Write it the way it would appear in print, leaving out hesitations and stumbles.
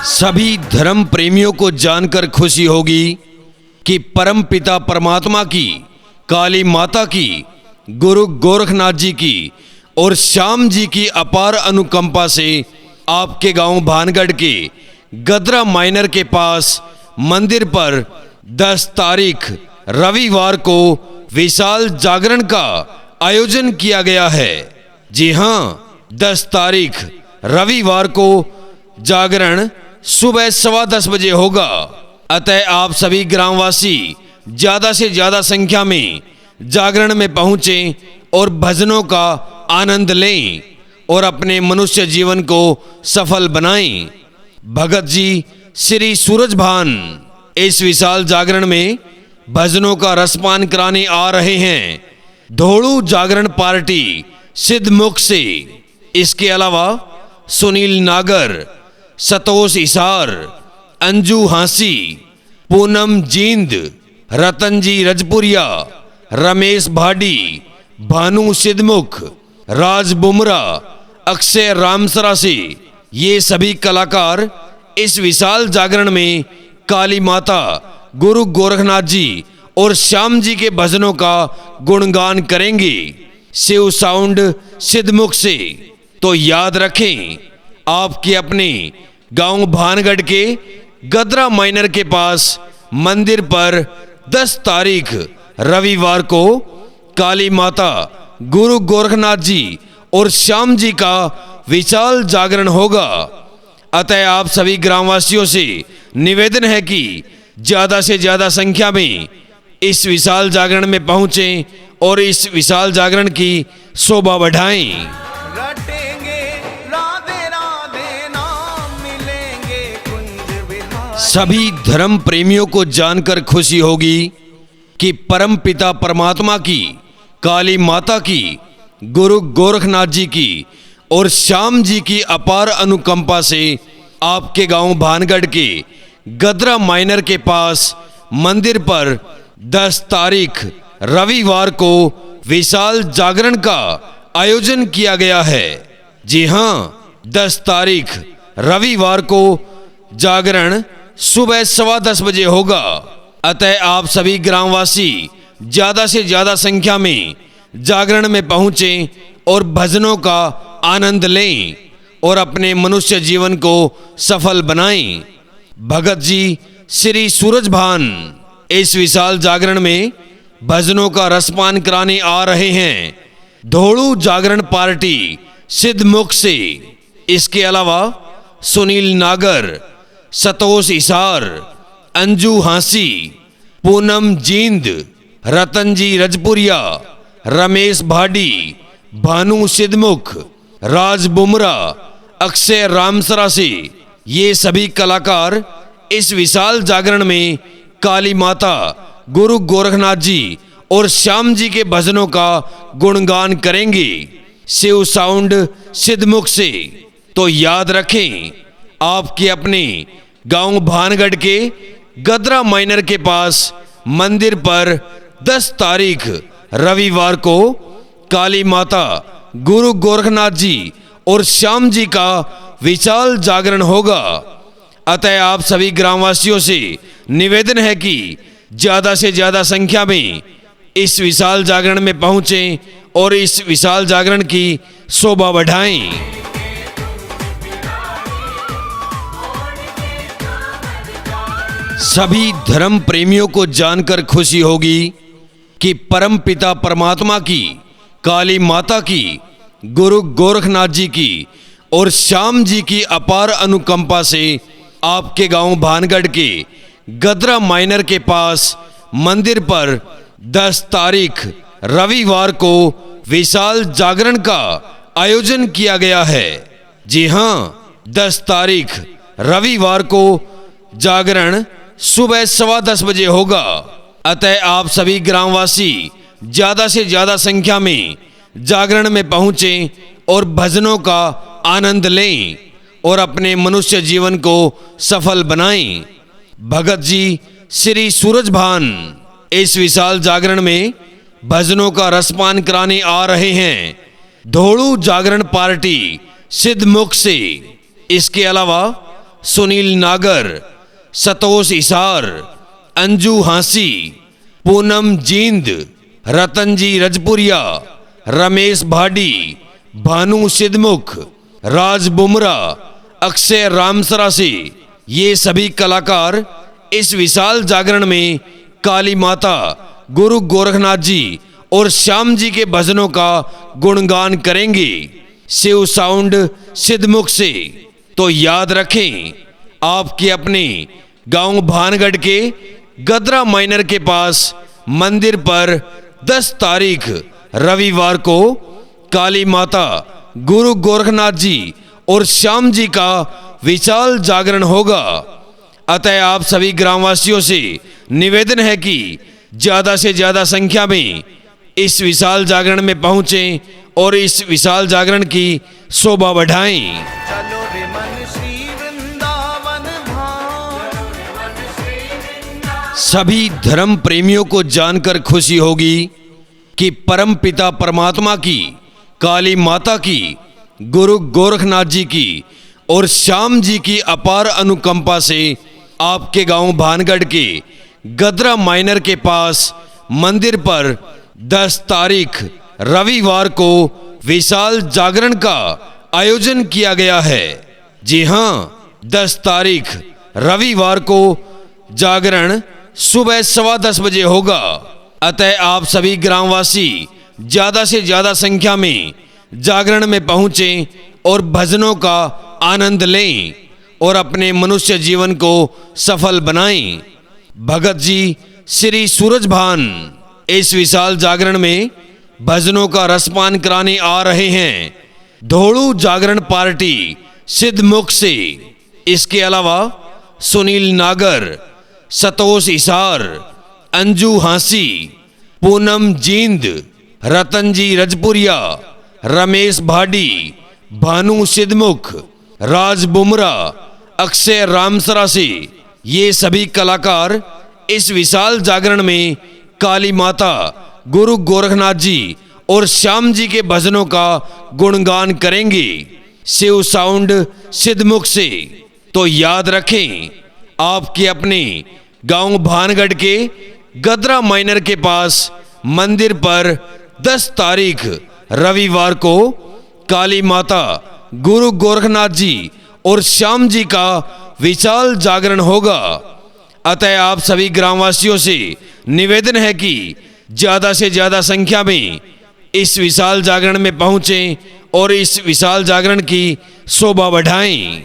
सभी धर्म प्रेमियों को जानकर खुशी होगी कि परम पिता परमात्मा की, काली माता की, गुरु गोरखनाथ जी की और श्याम जी की अपार अनुकंपा से आपके गांव भानगढ़ के गदरा माइनर के पास मंदिर पर 10 तारीख रविवार को विशाल जागरण का आयोजन किया गया है। जी हां, 10 तारीख रविवार को जागरण सुबह 10:15 बजे होगा। अतः आप सभी ग्रामवासी ज्यादा से ज्यादा संख्या में जागरण में पहुंचें और भजनों का आनंद लें और अपने मनुष्य जीवन को सफल बनाएं। भगत जी श्री सूरजभान इस विशाल जागरण में भजनों का रसपान कराने आ रहे हैं। धोड़ू जागरण पार्टी सिद्धमुख से, इसके अलावा सुनील नागर, सतोष इसार, अंजू हांसी, पूनम जींद, रतनजी रजपुरिया, रमेश भाडी, भानु सिद्धमुख, राज बुमरा, अक्षय रामसरा से ये सभी कलाकार इस विशाल जागरण में काली माता, गुरु गोरखनाथ जी और श्याम जी के भजनों का गुणगान करेंगे। शिव साउंड सिद्धमुख से। तो याद रखें, आपके अपने गांव भानगढ़ के गदरा माइनर के पास मंदिर पर 10 तारीख रविवार को काली माता, गुरु गोरखनाथ जी और श्याम जी का विशाल जागरण होगा। अतः आप सभी ग्रामवासियों से निवेदन है कि ज्यादा से ज्यादा संख्या में इस विशाल जागरण में पहुंचें और इस विशाल जागरण की शोभा बढ़ाएं। सभी धर्म प्रेमियों को जानकर खुशी होगी कि परम पिता परमात्मा की, काली माता की, गुरु गोरखनाथ जी की और श्याम जी की अपार अनुकंपा से आपके गांव भानगढ़ के गदरा माइनर के पास मंदिर पर 10 तारीख रविवार को विशाल जागरण का आयोजन किया गया है। जी हां, 10 तारीख रविवार को जागरण सुबह 10:15 बजे होगा। अतः आप सभी ग्रामवासी ज्यादा से ज्यादा संख्या में जागरण में पहुंचें और भजनों का आनंद लें और अपने मनुष्य जीवन को सफल बनाएं। भगत जी श्री सूरजभान इस विशाल जागरण में भजनों का रसपान कराने आ रहे हैं। धोड़ू जागरण पार्टी सिद्धमुख से, इसके अलावा सुनील नागर, सतोष इसार, अंजू हांसी, पूनम जींद, रतनजी रजपुरिया, रमेश भाडी, भानु सिद्धमुख, राज बुमरा, अक्षय रामसरा से ये सभी कलाकार इस विशाल जागरण में काली माता, गुरु गोरखनाथ जी और श्याम जी के भजनों का गुणगान करेंगे। शिव साउंड सिद्धमुख से। तो याद रखें, आपके अपने गांव भानगढ़ के गदरा माइनर के पास मंदिर पर 10 तारीख रविवार को काली माता, गुरु गोरखनाथ जी और श्याम जी का विशाल जागरण होगा। अतः आप सभी ग्रामवासियों से निवेदन है कि ज्यादा से ज्यादा संख्या में इस विशाल जागरण में पहुंचें और इस विशाल जागरण की शोभा बढ़ाएं। सभी धर्म प्रेमियों को जानकर खुशी होगी कि परम पिता परमात्मा की, काली माता की, गुरु गोरखनाथ जी की और श्याम जी की अपार अनुकंपा से आपके गांव भानगढ़ के गदरा माइनर के पास मंदिर पर 10 तारीख रविवार को विशाल जागरण का आयोजन किया गया है। जी हां, 10 तारीख रविवार को जागरण सुबह 10:15 बजे होगा। अतः आप सभी ग्रामवासी ज्यादा से ज्यादा संख्या में जागरण में पहुंचें और भजनों का आनंद लें और अपने मनुष्य जीवन को सफल बनाएं। भगत जी श्री सूरजभान इस विशाल जागरण में भजनों का रसपान कराने आ रहे हैं। धोड़ू जागरण पार्टी सिद्धमुख से। इसके अलावा सुनील नागर, सतोष इसार, अंजू हांसी, पूनम जींद, रतनजी रजपुरिया, रमेश भाडी, भानु सिद्धमुख, राज बुमरा, अक्षय रामसरा से ये सभी कलाकार इस विशाल जागरण में काली माता, गुरु गोरखनाथ जी और श्याम जी के भजनों का गुणगान करेंगे शिव साउंड सिद्धमुख से। तो याद रखें, आपके अपने गांव भानगढ़ के गदरा माइनर के पास मंदिर पर 10 तारीख रविवार को काली माता, गुरु गोरखनाथ जी और श्याम जी का विशाल जागरण होगा। अतः आप सभी ग्रामवासियों से निवेदन है कि ज्यादा से ज्यादा संख्या में इस विशाल जागरण में पहुंचें और इस विशाल जागरण की शोभा बढ़ाएं। चलो रे मन श्री वृंदावन सभी धर्म प्रेमियों को जानकर खुशी होगी कि परम पिता परमात्मा की, काली माता की, गुरु गोरखनाथ जी की और श्याम जी की अपार अनुकंपा से आपके गांव भानगढ़ के गदरा माइनर के पास मंदिर पर 10 तारीख रविवार को विशाल जागरण का आयोजन किया गया है। जी हां, 10 तारीख रविवार को जागरण सुबह 10:15 बजे होगा। अतः आप सभी ग्रामवासी ज्यादा से ज्यादा संख्या में जागरण में पहुंचें और भजनों का आनंद लें और अपने मनुष्य जीवन को सफल बनाएं। भगत जी श्री सूरजभान इस विशाल जागरण में भजनों का रसपान कराने आ रहे हैं धोड़ू जागरण पार्टी सिद्धमुख से। इसके अलावा सुनील नागर, सतोष इसार, अंजू हांसी, पूनम जींद, रतनजी रजपुरिया, रमेश भाडी, भानु सिद्धमुख, राज बुमरा, अक्षय रामसरा से ये सभी कलाकार इस विशाल जागरण में काली माता, गुरु गोरखनाथ जी और श्याम जी के भजनों का गुणगान करेंगे शिव साउंड सिद्धमुख से। तो याद रखें, आपके अपने गांव भानगढ़ के गदरा माइनर के पास मंदिर पर 10 तारीख रविवार को काली माता, गुरु गोरखनाथ जी और श्याम जी का विशाल जागरण होगा। अतः आप सभी ग्रामवासियों से निवेदन है कि ज्यादा से ज्यादा संख्या में इस विशाल जागरण में पहुंचें और इस विशाल जागरण की शोभा बढ़ाएं।